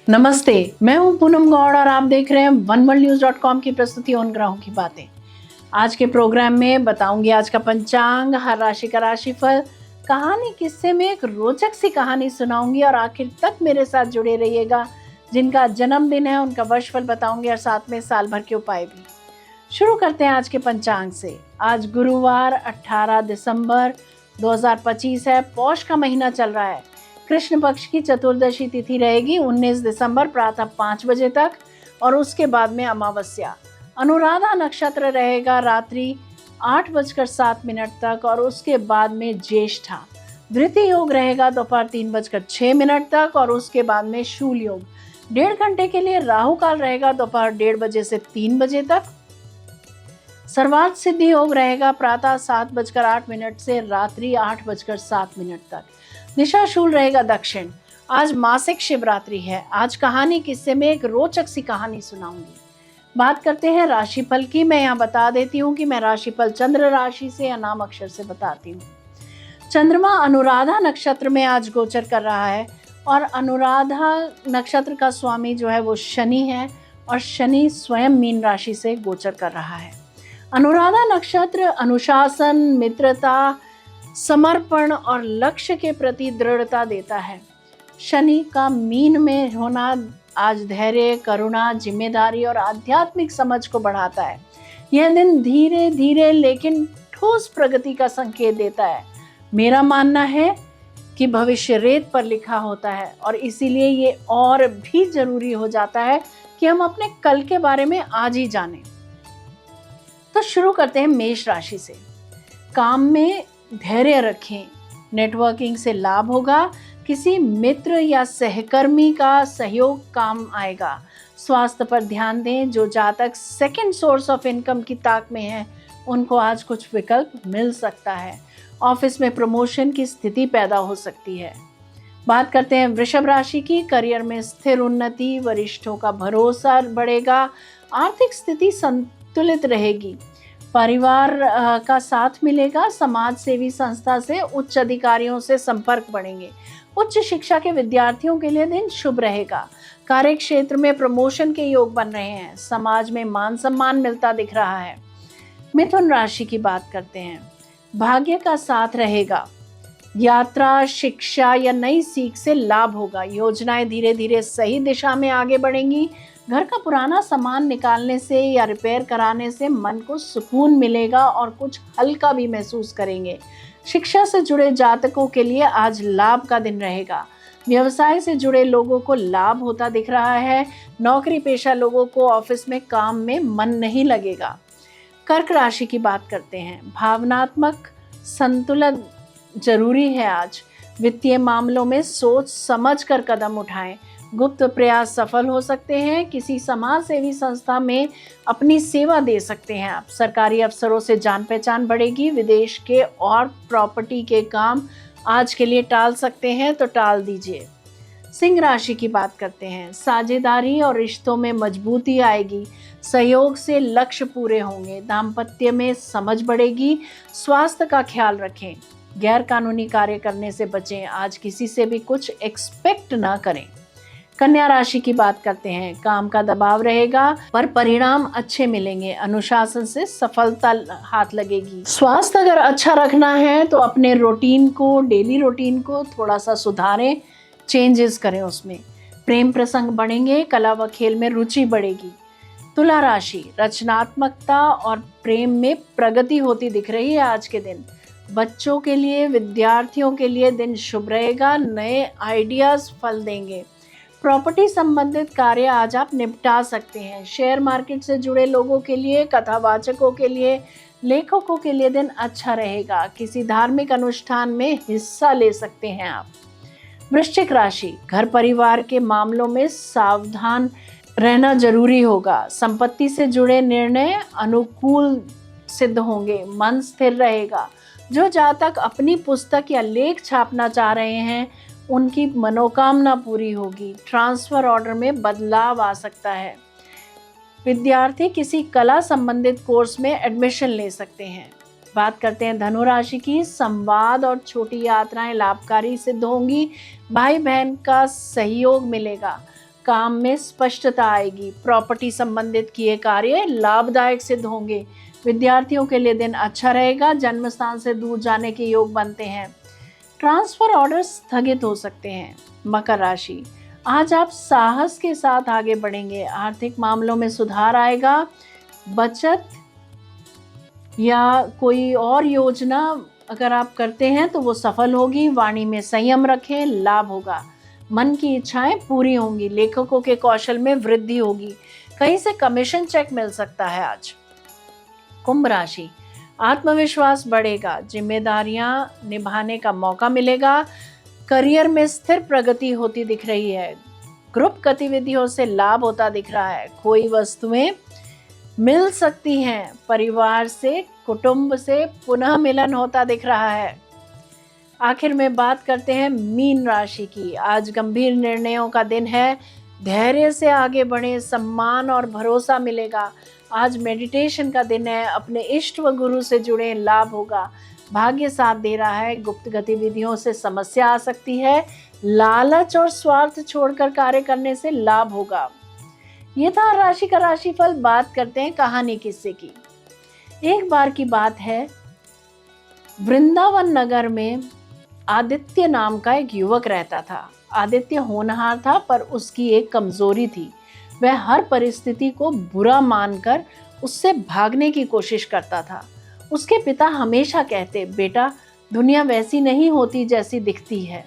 नमस्ते, मैं हूं पूनम गौड़ और आप देख रहे हैं oneworldnews.com की प्रस्तुति उन ग्रहों की बातें। आज के प्रोग्राम में बताऊंगी आज का पंचांग, हर राशि का राशिफल, कहानी, किस्से में एक रोचक सी कहानी सुनाऊंगी और आखिर तक मेरे साथ जुड़े रहिएगा। जिनका जन्मदिन है उनका वर्षफल बताऊंगी और साथ में साल भर के उपाय भी। शुरू करते हैं आज के पंचांग से। आज गुरुवार 18 दिसंबर 2025 है। पौष का महीना चल रहा है। कृष्ण पक्ष की चतुर्दशी तिथि रहेगी 19 दिसंबर प्रातः 5 बजे तक और उसके बाद में अमावस्या। अनुराधा नक्षत्र रहेगा रात्रि 8:07 तक और उसके बाद में ज्येष्ठा। धृति योग रहेगा दोपहर 3:06 तक और उसके बाद में शूल योग। 1.5 घंटे के लिए राहु काल रहेगा दोपहर 1:30 बजे से 3 बजे तक। सर्वार्थ सिद्धि योग रहेगा प्रातः 7:08 से रात्रि 8:07 तक। दिशा शूल रहेगा दक्षिण। आज मासिक शिवरात्रि है। आज कहानी किस्से में एक रोचक सी कहानी सुनाऊंगी। बात करते हैं राशिफल की। मैं यहाँ बता देती हूँ कि मैं राशिफल चंद्र राशि से या नाम अक्षर से बताती हूँ। चंद्रमा अनुराधा नक्षत्र में आज गोचर कर रहा है और अनुराधा नक्षत्र का स्वामी जो है वो शनि है और शनि स्वयं मीन राशि से गोचर कर रहा है। अनुराधा नक्षत्र अनुशासन, मित्रता, समर्पण और लक्ष्य के प्रति दृढ़ता देता है। शनि का मीन में होना आज धैर्य, करुणा, जिम्मेदारी और आध्यात्मिक समझ को बढ़ाता है। यह दिन धीरे धीरे लेकिन ठोस प्रगति का संकेत देता है। मेरा मानना है कि भविष्य रेत पर लिखा होता है और इसीलिए ये और भी जरूरी हो जाता है कि हम अपने कल के बारे में आज ही जानें। तो शुरू करते हैं मेष राशि से। काम में धैर्य रखें। नेटवर्किंग से लाभ होगा। किसी मित्र या सहकर्मी का सहयोग काम आएगा। स्वास्थ्य पर ध्यान दें। जो जातक सेकंड सोर्स ऑफ इनकम की ताक में है उनको आज कुछ विकल्प मिल सकता है। ऑफिस में प्रमोशन की स्थिति पैदा हो सकती है। बात करते हैं वृषभ राशि की। करियर में स्थिर उन्नति, वरिष्ठों का भरोसा बढ़ेगा। आर्थिक स्थिति संतुलित रहेगी। परिवार का साथ मिलेगा। समाज सेवी संस्था से उच्च अधिकारियों से संपर्क बढ़ेंगे। उच्च शिक्षा के विद्यार्थियों के लिए दिन शुभ रहेगा। कार्य क्षेत्र में प्रमोशन के योग बन रहे हैं। समाज में मान सम्मान मिलता दिख रहा है। मिथुन राशि की बात करते हैं। भाग्य का साथ रहेगा। यात्रा, शिक्षा या नई सीख से लाभ होगा। योजनाएं धीरे धीरे सही दिशा में आगे बढ़ेंगी। घर का पुराना सामान निकालने से या रिपेयर कराने से मन को सुकून मिलेगा और कुछ हल्का भी महसूस करेंगे। शिक्षा से जुड़े जातकों के लिए आज लाभ का दिन रहेगा। व्यवसाय से जुड़े लोगों को लाभ होता दिख रहा है। नौकरी पेशा लोगों को ऑफिस में काम में मन नहीं लगेगा। कर्क राशि की बात करते हैं। भावनात्मक संतुलन जरूरी है आज। वित्तीय मामलों में सोच समझ कर कदम उठाएं। गुप्त प्रयास सफल हो सकते हैं। किसी समाज सेवी संस्था में अपनी सेवा दे सकते हैं आप। सरकारी अफसरों से जान पहचान बढ़ेगी। विदेश के और प्रॉपर्टी के काम आज के लिए टाल सकते हैं तो टाल दीजिए। सिंह राशि की बात करते हैं। साझेदारी और रिश्तों में मजबूती आएगी। सहयोग से लक्ष्य पूरे होंगे। दाम्पत्य में समझ बढ़ेगी। स्वास्थ्य का ख्याल रखें। गैर कानूनी कार्य करने से बचें। आज किसी से भी कुछ एक्सपेक्ट ना करें। कन्या राशि की बात करते हैं। काम का दबाव रहेगा पर परिणाम अच्छे मिलेंगे। अनुशासन से सफलता हाथ लगेगी। स्वास्थ्य अगर अच्छा रखना है तो अपने डेली रूटीन को थोड़ा सा सुधारें, चेंजेस करें उसमें। प्रेम प्रसंग बढ़ेंगे। कला व खेल में रुचि बढ़ेगी। तुला राशि, रचनात्मकता और प्रेम में प्रगति होती दिख रही है आज के दिन। बच्चों के लिए, विद्यार्थियों के लिए दिन शुभ रहेगा। नए आइडियाज फल देंगे। प्रॉपर्टी संबंधित कार्य आज आप निपटा सकते हैं। शेयर मार्केट से जुड़े लोगों के लिए, कथावाचकों के लिए, लेखकों के लिए दिन अच्छा रहेगा। किसी धार्मिक अनुष्ठान में हिस्सा ले सकते हैं आप। वृश्चिक राशि, घर परिवार के मामलों में सावधान रहना जरूरी होगा। संपत्ति से जुड़े निर्णय अनुकूल सिद्ध होंगे। मन स्थिर रहेगा। जो जातक अपनी पुस्तक या लेख छापना चाह रहे हैं उनकी मनोकामना पूरी होगी। ट्रांसफर ऑर्डर में बदलाव आ सकता है। विद्यार्थी किसी कला संबंधित कोर्स में एडमिशन ले सकते हैं। बात करते हैं धनु राशि की। संवाद और छोटी यात्राएं लाभकारी सिद्ध होंगी। भाई बहन का सहयोग मिलेगा। काम में स्पष्टता आएगी। प्रॉपर्टी संबंधित किए कार्य लाभदायक सिद्ध होंगे। विद्यार्थियों के लिए दिन अच्छा रहेगा। जन्म स्थान से दूर जाने के योग बनते हैं। ट्रांसफर ऑर्डर स्थगित हो सकते हैं। मकर राशि, आज आप साहस के साथ आगे बढ़ेंगे। आर्थिक मामलों में सुधार आएगा। बचत या कोई और योजना अगर आप करते हैं तो वो सफल होगी। वाणी में संयम रखें, लाभ होगा। मन की इच्छाएं पूरी होंगी। लेखकों के कौशल में वृद्धि होगी। कहीं से कमीशन चेक मिल सकता है आज। कुंभ राशि, आत्मविश्वास बढ़ेगा। जिम्मेदारियां निभाने का मौका मिलेगा। करियर में स्थिर प्रगति होती दिख रही है। ग्रुप गतिविधियों से लाभ होता दिख रहा है। कोई वस्तुएं मिल सकती हैं। परिवार से, कुटुंब से पुनः मिलन होता दिख रहा है। आखिर में बात करते हैं मीन राशि की। आज गंभीर निर्णयों का दिन है। धैर्य से आगे बढ़े। सम्मान और भरोसा मिलेगा। आज मेडिटेशन का दिन है। अपने इष्ट व गुरु से जुड़े, लाभ होगा। भाग्य साथ दे रहा है। गुप्त गतिविधियों से समस्या आ सकती है। लालच और स्वार्थ छोड़कर कार्य करने से लाभ होगा। ये था राशि का राशिफल। बात करते हैं कहानी किस्से की। एक बार की बात है, वृंदावन नगर में आदित्य नाम का एक युवक रहता था। आदित्य होनहार था, पर उसकी एक कमजोरी थी। वह हर परिस्थिति को बुरा मानकर उससे भागने की कोशिश करता था। उसके पिता हमेशा कहते, बेटा, दुनिया वैसी नहीं होती जैसी दिखती है,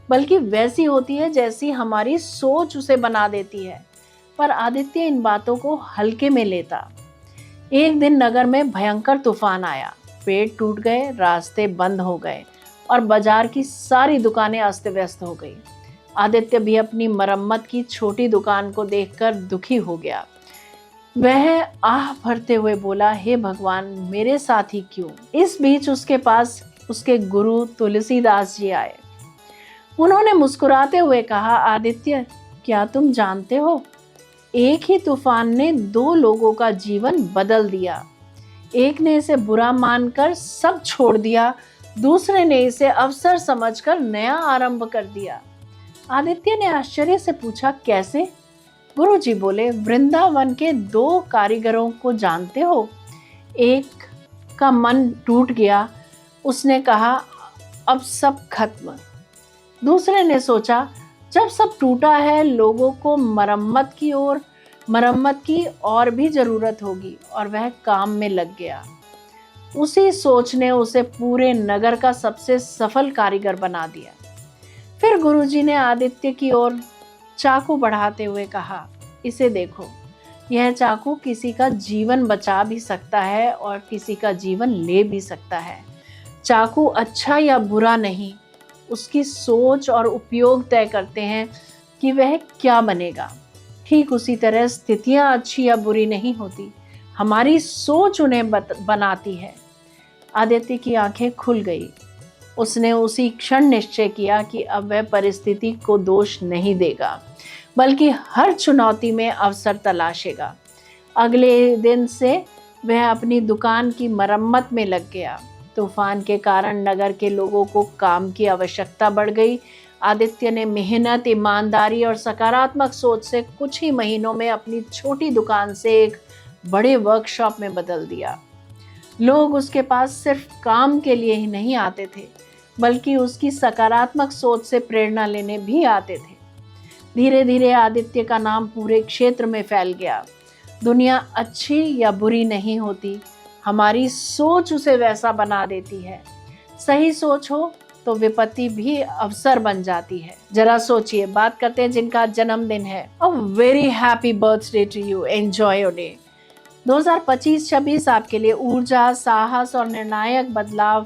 बल्कि वैसी होती है जैसी हमारी सोच उसे बना देती है। पर आदित्य इन बातों को हल्के में लेता। एक दिन नगर में भयंकर तूफान आया। पेड़ टूट गए, रास्ते बंद हो गए और बाजार की सारी दुकानें अस्त व्यस्त हो गई। आदित्य भी अपनी मरम्मत की छोटी दुकान को देखकर दुखी हो गया। वह आह भरते हुए बोला, हे भगवान, मेरे साथ ही क्यों? इस बीच उसके पास उसके गुरु तुलसीदास जी आए। उन्होंने मुस्कुराते हुए कहा, आदित्य, क्या तुम जानते हो, एक ही तूफान ने 2 लोगों का जीवन बदल दिया। एक ने इसे बुरा मानकर सब छोड़ दिया, दूसरे ने इसे अवसर समझकर नया आरंभ कर दिया। आदित्य ने आश्चर्य से पूछा, कैसे? गुरुजी बोले, वृंदावन के 2 कारीगरों को जानते हो? एक का मन टूट गया, उसने कहा, अब सब खत्म। दूसरे ने सोचा, जब सब टूटा है, लोगों को मरम्मत की और भी जरूरत होगी, और वह काम में लग गया। उसी सोच ने उसे पूरे नगर का सबसे सफल कारीगर बना दिया। फिर गुरुजी ने आदित्य की ओर चाकू बढ़ाते हुए कहा, इसे देखो, यह चाकू किसी का जीवन बचा भी सकता है और किसी का जीवन ले भी सकता है। चाकू अच्छा या बुरा नहीं, उसकी सोच और उपयोग तय करते हैं कि वह क्या बनेगा। ठीक उसी तरह स्थितियां अच्छी या बुरी नहीं होती, हमारी सोच उन्हें बनाती है। आदित्य की आंखें खुल गई। उसने उसी क्षण निश्चय किया कि अब वह परिस्थिति को दोष नहीं देगा, बल्कि हर चुनौती में अवसर तलाशेगा। अगले दिन से वह अपनी दुकान की मरम्मत में लग गया। तूफान के कारण नगर के लोगों को काम की आवश्यकता बढ़ गई। आदित्य ने मेहनत, ईमानदारी और सकारात्मक सोच से कुछ ही महीनों में अपनी छोटी दुकान से एक बड़े वर्कशॉप में बदल दिया। लोग उसके पास सिर्फ काम के लिए ही नहीं आते थे, बल्कि उसकी सकारात्मक सोच से प्रेरणा लेने भी आते थे। धीरे धीरे आदित्य का नाम पूरे क्षेत्र में फैल गया। दुनिया अच्छी या बुरी नहीं होती, हमारी सोच उसे वैसा बना देती है। सही सोच हो तो विपत्ति भी अवसर बन जाती है। जरा सोचिए। बात करते हैं जिनका जन्मदिन है। A very happy birthday to you, enjoy your day. 2025-26 आपके लिए ऊर्जा, साहस और निर्णायक बदलाव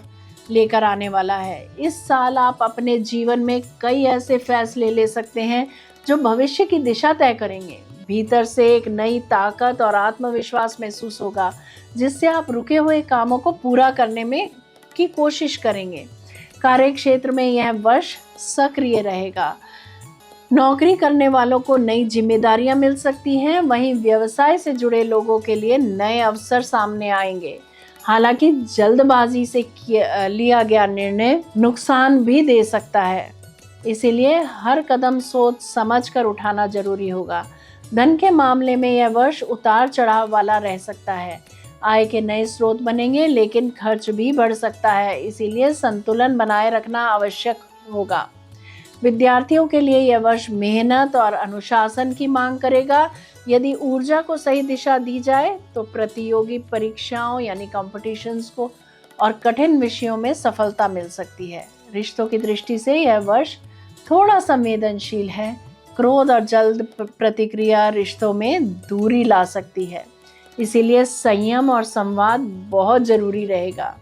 लेकर आने वाला है। इस साल आप अपने जीवन में कई ऐसे फैसले ले सकते हैं जो भविष्य की दिशा तय करेंगे। भीतर से एक नई ताकत और आत्मविश्वास महसूस होगा, जिससे आप रुके हुए कामों को पूरा करने की कोशिश करेंगे। कार्य क्षेत्र में यह वर्ष सक्रिय रहेगा। नौकरी करने वालों को नई जिम्मेदारियां मिल सकती हैं। वहीं व्यवसाय से जुड़े लोगों के लिए नए अवसर सामने आएंगे। हालांकि जल्दबाजी से लिया गया निर्णय नुकसान भी दे सकता है, इसीलिए हर कदम सोच समझ कर उठाना जरूरी होगा। धन के मामले में यह वर्ष उतार चढ़ाव वाला रह सकता है। आय के नए स्रोत बनेंगे लेकिन खर्च भी बढ़ सकता है, इसीलिए संतुलन बनाए रखना आवश्यक होगा। विद्यार्थियों के लिए यह वर्ष मेहनत और अनुशासन की मांग करेगा। यदि ऊर्जा को सही दिशा दी जाए तो प्रतियोगी परीक्षाओं यानी कॉम्पिटिशन्स को और कठिन विषयों में सफलता मिल सकती है। रिश्तों की दृष्टि से यह वर्ष थोड़ा संवेदनशील है। क्रोध और जल्द प्रतिक्रिया रिश्तों में दूरी ला सकती है, इसीलिए संयम और संवाद बहुत जरूरी रहेगा।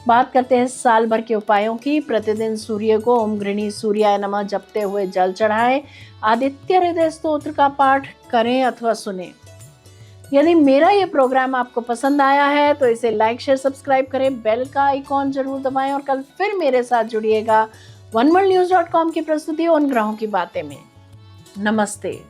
बात करते हैं साल भर के उपायों की। प्रतिदिन सूर्य को ओम गृणी सूर्याय नमः जपते हुए जल चढ़ाएं। आदित्य हृदय स्तोत्र का पाठ करें अथवा सुने। यदि मेरा ये प्रोग्राम आपको पसंद आया है तो इसे लाइक शेयर सब्सक्राइब करें, बेल का आइकॉन जरूर दबाएं और कल फिर मेरे साथ जुड़िएगा oneworldnews.com की प्रस्तुति उन ग्रहों की बातें में। नमस्ते।